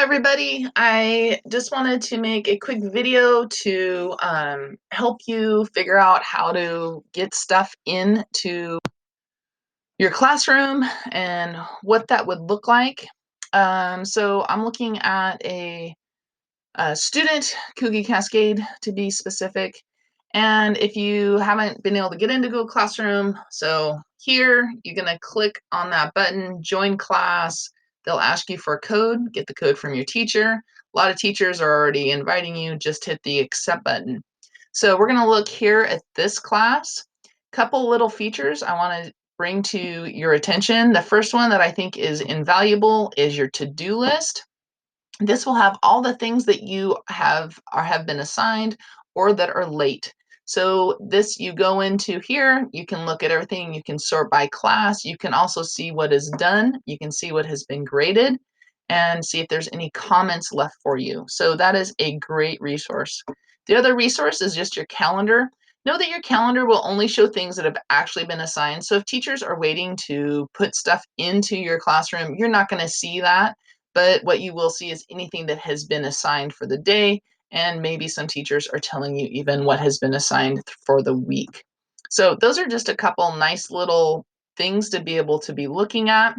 everybody. I just wanted to make a quick video to help you figure out how to get stuff into your classroom and what that would look like. So I'm looking at a student, Cookie Cascade to be specific. And if you haven't been able to get into Google Classroom, so here you're going to click on that button, join class. They'll ask you for a code, get the code from your teacher. A lot of teachers are already inviting you, just hit the accept button. So we're going to look here at this class. Couple little features I want to bring to your attention. The first one that I think is invaluable is your to-do list. This will have all the things that you have been assigned or that are late. So this, you go into here, you can look at everything, you can sort by class, you can also see what is done, you can see what has been graded, and see if there's any comments left for you. So that is a great resource. The other resource is just your calendar. Know that your calendar will only show things that have actually been assigned. So if teachers are waiting to put stuff into your classroom, you're not going to see that. But what you will see is anything that has been assigned for the day, and maybe some teachers are telling you even what has been assigned for the week. So those are just a couple nice little things to be able to be looking at.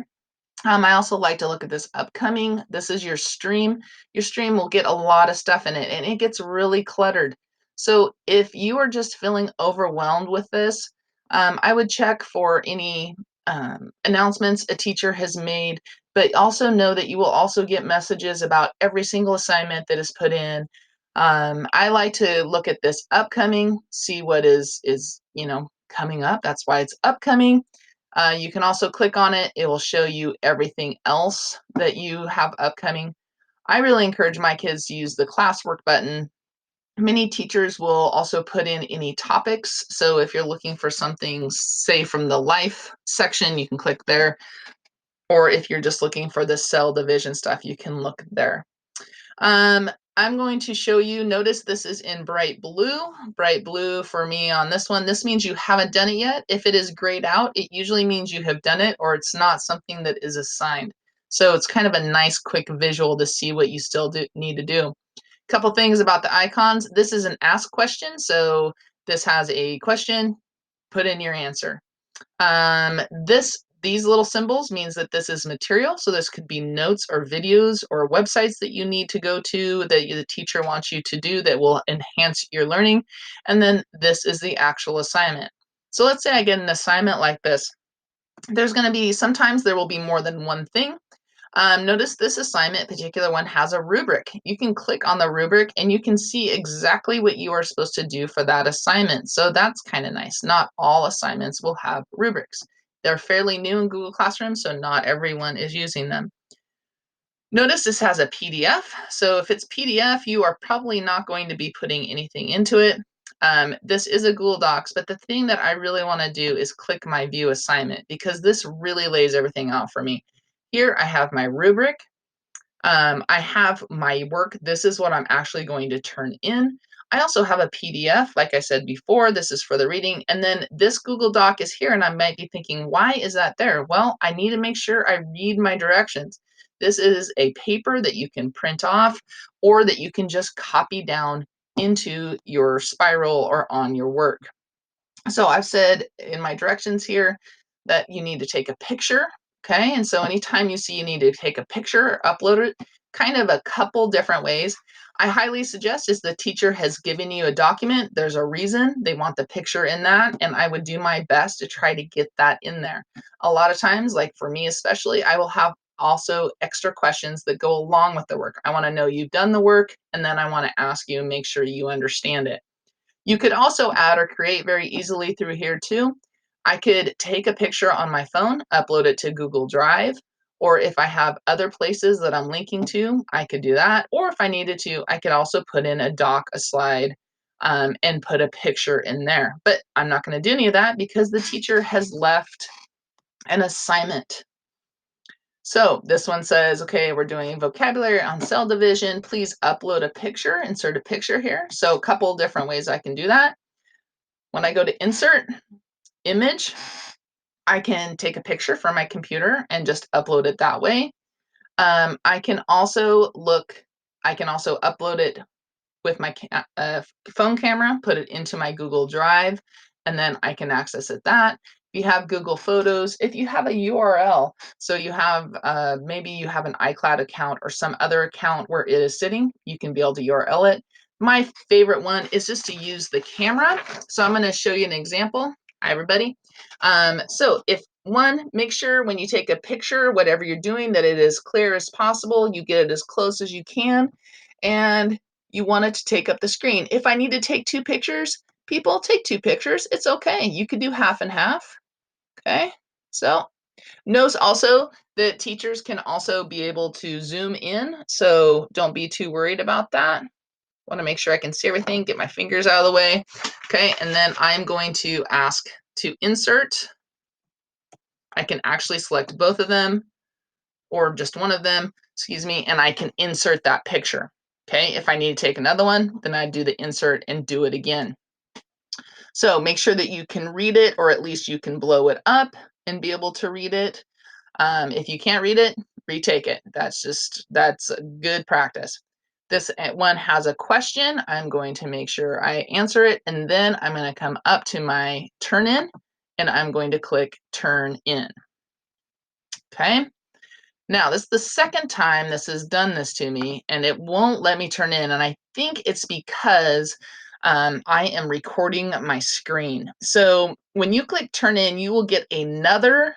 I also like to look at this upcoming. This is your stream. Your stream will get a lot of stuff in it, and it gets really cluttered. So if you are just feeling overwhelmed with this, I would check for any announcements a teacher has made, but also know that you will also get messages about every single assignment that is put in. I like to look at this upcoming, see what is coming up. That's why it's upcoming. You can also click on it. It will show you everything else that you have upcoming. I really encourage my kids to use the classwork button. Many teachers will also put in any topics. So if you're looking for something, say from the life section, you can click there. Or if you're just looking for the cell division stuff, you can look there. I'm going to show you, notice this is in bright blue. Bright blue for me on this one. This means you haven't done it yet. If it is grayed out, it usually means you have done it or it's not something that is assigned. So it's kind of a nice quick visual to see what you still need to do. Couple things about the icons. This is an ask question. So this has a question, put in your answer. These little symbols means that this is material. So this could be notes or videos or websites that you need to go to that the teacher wants you to do that will enhance your learning. And then this is the actual assignment. So let's say I get an assignment like this. There's going to be, sometimes there will be more than one thing. Notice this assignment, particular one, has a rubric. You can click on the rubric and you can see exactly what you are supposed to do for that assignment. So that's kind of nice. Not all assignments will have rubrics. They're fairly new in Google Classroom, so not everyone is using them. Notice this has a PDF. So if it's PDF, you are probably not going to be putting anything into it. This is a Google Docs, but the thing that I really want to do is click my view assignment because this really lays everything out for me. Here I have my rubric. I have my work. This is what I'm actually going to turn in. I also have a PDF, like I said before, this is for the reading. And then this Google Doc is here, and I might be thinking, why is that there? Well, I need to make sure I read my directions. This is a paper that you can print off or that you can just copy down into your spiral or on your work. So I've said in my directions here that you need to take a picture. Okay, and so anytime you see you need to take a picture, upload it, kind of a couple different ways. I highly suggest is the teacher has given you a document, there's a reason they want the picture in that, and I would do my best to try to get that in there. A lot of times, like for me especially, I will have also extra questions that go along with the work. I want to know you've done the work, and then I want to ask you and make sure you understand it. You could also add or create very easily through here too. I could take a picture on my phone, upload it to Google Drive, or if I have other places that I'm linking to, I could do that. Or if I needed to, I could also put in a doc, a slide, and put a picture in there. But I'm not going to do any of that because the teacher has left an assignment. So this one says, okay, we're doing vocabulary on cell division. Please upload a picture, insert a picture here. So a couple different ways I can do that. When I go to insert image, I can take a picture from my computer and just upload it that way. I can also upload it with my phone camera, put it into my Google Drive, and then I can access it that. If you have Google Photos, if you have a URL, so you have maybe you have an iCloud account or some other account where it is sitting, you can be able to URL it. My favorite one is just to use the camera. So I'm going to show you an example. Hi, everybody. So if make sure when you take a picture, whatever you're doing, that it is clear as possible. You get it as close as you can. And you want it to take up the screen. If I need to take 2 pictures, people take 2 pictures. It's okay. You could do half and half. Okay. So notice also that teachers can also be able to zoom in. So don't be too worried about that. Want to make sure I can see everything, get my fingers out of the way. Okay. And then I'm going to ask to insert. I can actually select both of them or just one of them, excuse me, and I can insert that picture. Okay, if I need to take another one, then I do the insert and do it again. So make sure that you can read it, or at least you can blow it up and be able to read it. If you can't read it, retake it. That's a good practice. This one has a question. I'm going to make sure I answer it, and then I'm going to come up to my turn in, and I'm going to click turn in. Okay. Now, this is the second time this has done this to me, and it won't let me turn in. And I think it's because I am recording my screen. So when you click turn in, you will get another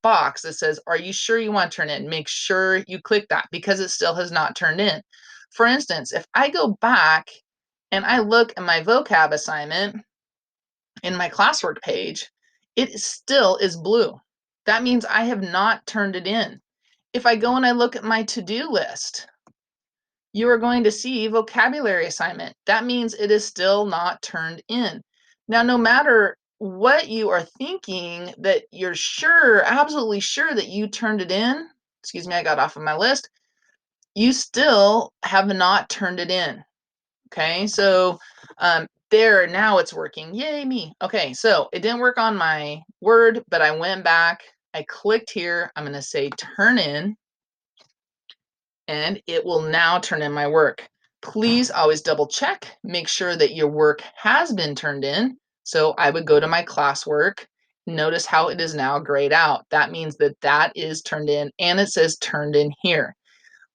box that says, are you sure you want to turn in? Make sure you click that because it still has not turned in. For instance, if I go back and I look at my vocab assignment in my classwork page, it still is blue. That means I have not turned it in. If I go and I look at my to-do list, you are going to see vocabulary assignment. That means it is still not turned in. Now, no matter what you are thinking that you're sure, absolutely sure that you turned it in, excuse me, I got off of my list, you still have not turned it in. Okay, so there, now it's working. Yay, me. Okay, so it didn't work on my Word, but I went back, I clicked here, I'm going to say turn in, and it will now turn in my work. Please always double check, make sure that your work has been turned in. So I would go to my classwork, notice how it is now grayed out. That means that that is turned in, and it says turned in here.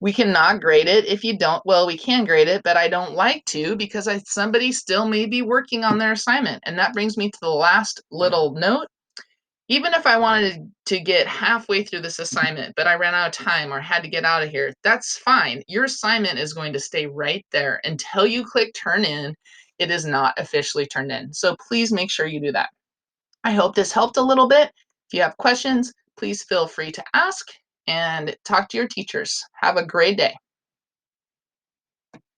We cannot grade it if you don't, well, we can grade it, but I don't like to because somebody still may be working on their assignment. And that brings me to the last little note. Even if I wanted to get halfway through this assignment, but I ran out of time or had to get out of here, that's fine. Your assignment is going to stay right there until you click turn in. It is not officially turned in. So please make sure you do that. I hope this helped a little bit. If you have questions, please feel free to ask and talk to your teachers. Have a great day.